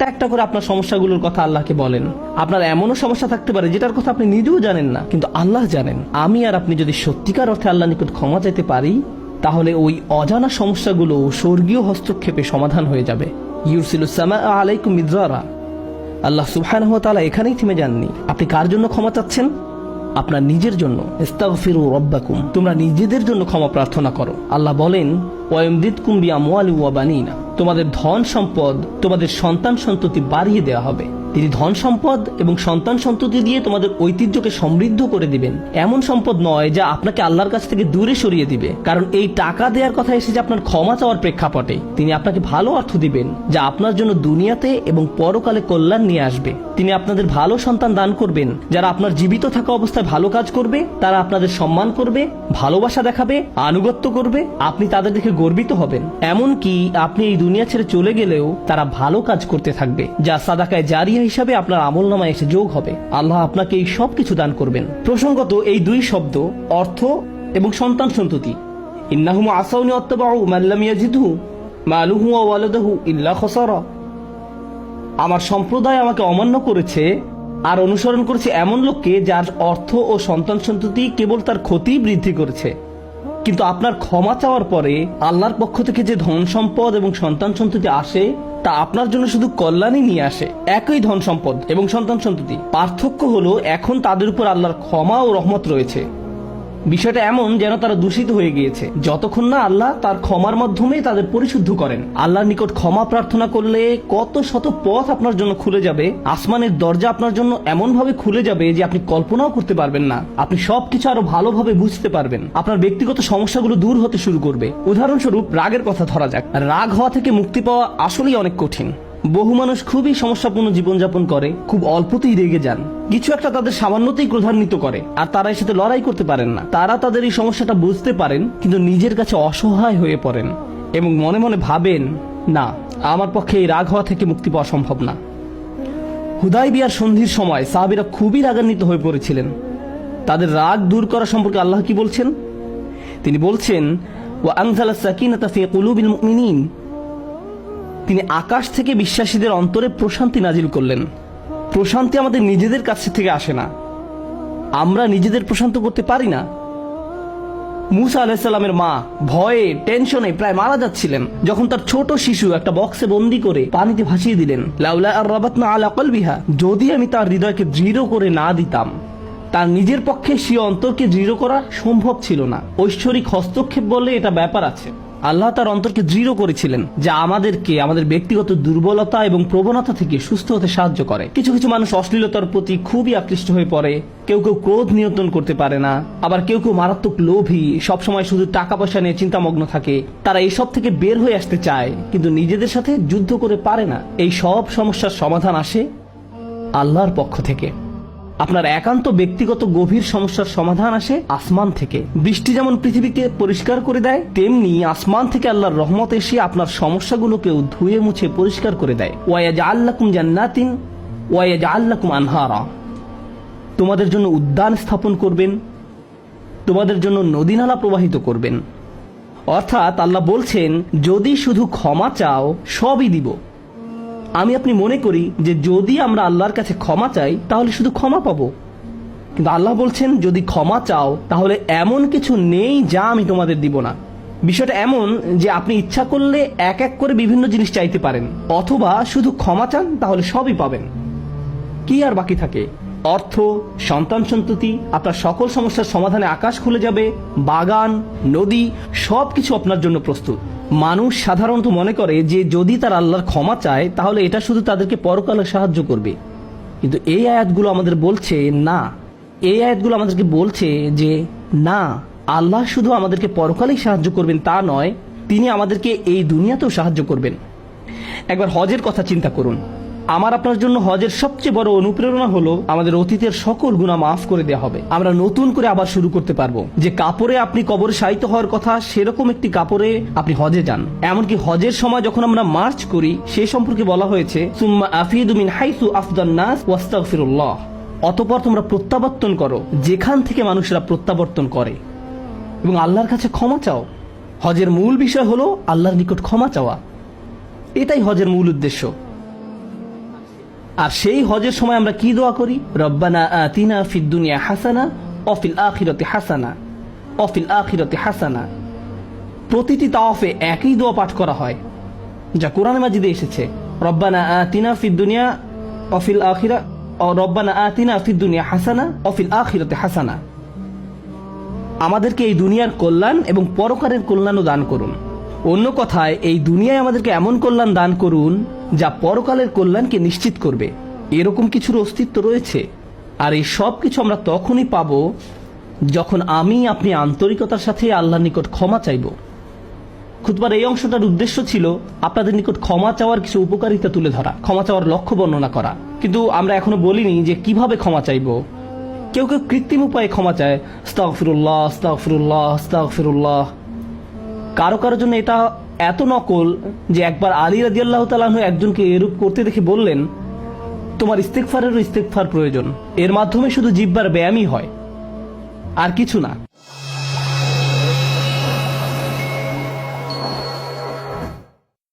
একটা একটা করে আপনার সমস্যাগুলোর কথা আল্লাহকে বলেন। আপনার এমনও সমস্যা থাকতে পারে যেটার কথা আপনি নিজেও জানেন না, কিন্তু আল্লাহ জানেন। আমি আর আপনি যদি সত্যিকার অর্থে আল্লাহ নিকট ক্ষমা চাইতে পারি, তাহলে ওই অজানা সমস্যাগুলো স্বর্গীয় হস্তক্ষেপে সমাধান হয়ে যাবে। ইউরসিলুস সামা আলাইকুম মিদরারা। আল্লাহ সুবহানাহু ওয়া তাআলা এখানেই থেমে যাননি। আপনি কার জন্য ক্ষমা চাচ্ছেন? আপনার নিজের জন্য। ইস্তাগফিরু রাব্বাকুম, তোমরা নিজেদের জন্য ক্ষমা প্রার্থনা করো। আল্লাহ বলেন, ওয়ায়ুমদিদকুম বিআমওয়ালিন ওয়া বানিনা, তোমাদের ধন সম্পদ, তোমাদের সন্তান সন্ততি বাড়িয়ে দেওয়া হবে। তিনি ধন সম্পদ এবং সন্তান সন্ততি দিয়ে তোমাদের ঐতিহ্যকে সমৃদ্ধ করে দিবেন। এমন সম্পদ নয় যা আপনাকে আল্লাহর কাছ থেকে দূরে সরিয়ে দিবে, কারণ এই টাকা দেওয়ার কথা এসেছে আপনার ক্ষমা চাওয়ার প্রেক্ষাপটে। তিনি আপনাকে ভালো অর্থ দিবেন যা আপনার জন্য দুনিয়াতে এবং পরকালে কল্যাণ নিয়ে আসবে। তিনি আপনাদের ভালো সন্তান দান করবেন যারা আপনার জীবিত থাকা অবস্থায় ভালো কাজ করবে, তারা আপনাদের সম্মান করবে, ভালোবাসা দেখাবে, আনুগত্য করবে, আপনি তাদের দেখে গর্বিত হবেন। এমনকি আপনি এই দুনিয়া ছেড়ে চলে গেলেও তারা ভালো কাজ করতে থাকবে, যা সাদাকায়ে জারিয়া হিসাবে আপনার আমলনামায় এসে যোগ হবে। আল্লাহ আপনাকে এই সব কিছু দান করবেন। প্রসঙ্গত এই দুই শব্দ, অর্থ এবং সন্তান সন্ততি, ইন্নাহুম আসাউনি ওয়াত্তাবাউ মান লাম ইয়াজিদহু মালুহু ওয়া ওয়ালাদুহু ইল্লা খাসারা। আমার সম্প্রদায় আমাকে অমান্য করেছে আর অনুসরণ করেছে এমন লোককে যার অর্থ ও সন্তান সন্ততি কেবল তার ক্ষতি বৃদ্ধি করেছে। কিন্তু আপনার ক্ষমা চাওয়ার পরে আল্লাহর পক্ষ থেকে যে ধন সম্পদ এবং সন্তান সন্ততি আসে, তা আপনার জন্য শুধু কল্যাণই নিয়ে আসে। একই ধন সম্পদ এবং সন্তান সন্ততি, পার্থক্য হলো এখন তাদের উপর আল্লাহর ক্ষমা ও রহমত রয়েছে। বিষয়টা এমন যেন তারা দূষিত হয়ে গিয়েছে, যতক্ষণ না আল্লাহ তার ক্ষমার মাধ্যমে তাদের পরিশুদ্ধ করেন। আল্লাহর নিকট ক্ষমা প্রার্থনা করলে কত শত পথ আপনার জন্য খুলে যাবে। আসমানের দরজা আপনার জন্য এমন ভাবে খুলে যাবে যে আপনি কল্পনাও করতে পারবেন না। আপনি সবকিছু আরো ভালোভাবে বুঝতে পারবেন। আপনার ব্যক্তিগত সমস্যাগুলো দূর হতে শুরু করবে। উদাহরণস্বরূপ রাগের কথা ধরা যাক। রাগ হওয়া থেকে মুক্তি পাওয়া আসলেই অনেক কঠিন। বহু মানুষ খুবই সমস্যাপূর্ণ জীবনযাপন করে, খুব অল্পতেই রেগে যান, কিছু একটা তাদের সামান্যতেই ক্রোধান্বিত করে, আর তারা এর সাথে লড়াই করতে পারেন না। তারা তাদের এই সমস্যাটা বুঝতে পারেন, কিন্তু নিজের কাছে অসহায় হয়ে পড়েন এবং মনে মনে ভাবেন, না, আমার পক্ষে এই রাগ হওয়া থেকে মুক্তি পাওয়া সম্ভব না। হুদায়বিয়ার সন্ধির সময় সাহাবীরা খুবই রাগান্বিত হয়ে পড়েছিলেন। তাদের রাগ দূর করা সম্পর্কে আল্লাহ কি বলছেন? তিনি বলছেন, ওয়া আনজালাস সাকিনাতা ফি কুলুবিল মুমিনিন, তিনি আকাশ থেকে বিশ্বাসীদের অন্তরে প্রশান্তি নাজিল করলেন। প্রশান্তি আমাদের নিজেদের কাছ থেকে আসে না, আমরা নিজেদের প্রশান্ত করতে পারি না। মুসা আলাইহিস সালামের মা ভয়ে টেনশনে প্রায় মারা যাচ্ছিলেন, যখন তার ছোট শিশু একটা বক্সে বন্দি করে পানিতে ভাসিয়ে দিলেন। লাউলা আর রাবাতনা আলা কলবিহা, যদি আমি তার হৃদয়কে দৃঢ় করে না দিতাম। তার নিজের পক্ষে সে অন্তরকে দৃঢ় করা সম্ভব ছিল না। ঐশ্বরিক হস্তক্ষেপ বললে এটা ব্যাপার আছে। আল্লাহ তার অন্তরকে দৃঢ় করেছিলেন, যা আমাদেরকে আমাদের ব্যক্তিগত দুর্বলতা এবং প্রবণতা থেকে সুস্থ হতে সাহায্য করে। কিছু কিছু মানুষ অশ্লীলতার প্রতি খুবই আকৃষ্ট হয়ে পড়ে, কেউ কেউ ক্রোধ নিয়ন্ত্রণ করতে পারে না, আবার কেউ কেউ মারাত্মক লোভী, সবসময় শুধু টাকা পয়সা নিয়ে চিন্তামগ্ন থাকে। তারা এইসব থেকে বের হয়ে আসতে চায়, কিন্তু নিজেদের সাথে যুদ্ধ করে পারে না। এই সব সমস্যার সমাধান আসে আল্লাহর পক্ষ থেকে। আপনার একান্ত ব্যক্তিগত গভীর সমস্যার সমাধান আসে আসমান থেকে। বৃষ্টি যেমন পৃথিবীকে পরিষ্কার করে দেয়, তেমনি আসমান থেকে আল্লাহর রহমত এসে আপনার সমস্যাগুলোকেও ধুয়ে মুছে পরিষ্কার করে দেয়। ওয়ায়াজআল লাকুম জান্নাতিন ওয়ায়াজআল লাকুম আনহারা, তোমাদের জন্য উদ্যান স্থাপন করবেন, তোমাদের জন্য নদী নালা প্রবাহিত করবেন। অর্থাৎ আল্লাহ বলছেন, যদি শুধু ক্ষমা চাও সবই দিব। আমি আপনি মনে করি যে যদি আমরা আল্লাহর কাছে ক্ষমা চাই তাহলে শুধু ক্ষমা পাবো, কিন্তু আল্লাহ বলছেন, যদি ক্ষমা চাও তাহলে এমন কিছু নেই যা আমি তোমাদের দিব না। বিষয়টা এমন যে আপনি ইচ্ছা করলে এক এক করে বিভিন্ন জিনিস চাইতে পারেন, অথবা শুধু ক্ষমা চান তাহলে সবই পাবেন। কি আর বাকি থাকে? অর্থ, সন্তান সন্ততি, আপনার সকল সমস্যার সমাধানে আকাশ খুলে যাবে, বাগান, নদী, সবকিছু আপনার জন্য প্রস্তুত। মানুষ সাধারণত মনে করে যে যদি তার আল্লাহর ক্ষমা চায় তাহলে এটা শুধু তাদেরকে পরকালে সাহায্য করবে, কিন্তু এই আয়াতগুলো আমাদের বলছে না। এই আয়াতগুলো আমাদেরকে বলছে যে না, আল্লাহ শুধু আমাদেরকে পরকালেই সাহায্য করবেন তা নয়, তিনি আমাদেরকে এই দুনিয়াতেও সাহায্য করবেন। একবার হজের কথা চিন্তা করুন। আমার আপনার জন্য হজের সবচেয়ে বড় অনুপ্রেরণা হলো আমাদের অতীতের সকল গুনাহ মাফ করে দেওয়া হবে। আমরা নতুন করে আবার শুরু করতে পারবো। যে কাপড়ে আপনি কবরে শায়িত হওয়ার কথা, সেরকম একটি কাপড়ে আপনি হজে যান। এমনকি হজের সময় যখন আমরা মার্চ করি, সে সম্পর্কে বলা হয়েছে, সুম্মা আফিদু মিন হাইসু আফদান নাস ওয়াস্তাগফিরুল্লাহ, অতঃপর তোমরা প্রত্যাবর্তন করো যেখান থেকে মানুষরা প্রত্যাবর্তন করে, এবং আল্লাহর কাছে ক্ষমা চাও। হজের মূল বিষয় হলো আল্লাহর নিকট ক্ষমা চাওয়া। এটাই হজের মূল উদ্দেশ্য। আর সেই হজের সময় আমরা কি দোয়া করি? রব্বানা আতিনা ফিদ দুনিয়া হাসানা ওয়া ফিল আখিরাতি হাসানা ওয়া ফিল আখিরাতি হাসানা। প্রতিটি তাওয়াফে একই দোয়া পাঠ করা হয়, যা কোরআনে মাজিদে এসেছে। রব্বানা আতিনা ফিদ দুনিয়া ওয়া ফিল আখিরা রব্বানা আতিনা ফিদ দুনিয়া হাসানা ওয়া ফিল আখিরাতি হাসানা। আমাদেরকে এই দুনিয়ার কল্যাণ এবং পরকালের কল্যাণও দান করুন। অন্য কথায়, এই দুনিয়ায় আমাদেরকে এমন কল্যাণ দান করুন যা পরকালের কল্যাণকে নিশ্চিত করবে। এরকম কিছুর অস্তিত্ব রয়েছে। আর এই সব কিছু আমরা তখনই পাব যখন আপনি আন্তরিকতার সাথে আল্লাহর নিকট ক্ষমা চাইব। খুতবার এই অংশটার উদ্দেশ্য ছিল আপনাদের নিকট ক্ষমা চাওয়ার কিছু উপকারিতা তুলে ধরা, ক্ষমা চাওয়ার লক্ষ্য বর্ণনা করা। কিন্তু আমরা এখনো বলিনি যে কিভাবে ক্ষমা চাইব। কেউ কেউ কৃত্রিম উপায়ে ক্ষমা চায়, আস্তাগফিরুল্লাহ আস্তাগফিরুল্লাহ আস্তাগফিরুল্লাহ। কারো কারোর জন্য এটা এত নকল যে একবার আলী রাদিয়াল্লাহু তাআলা আনহু একজনকে এরূপ করতে দেখে বললেন, তোমার ইস্তেগফারেরও ইস্তেগফার প্রয়োজন। এর মাধ্যমে শুধু জিহ্বার ব্যায়ামই হয়, আর কিছু না।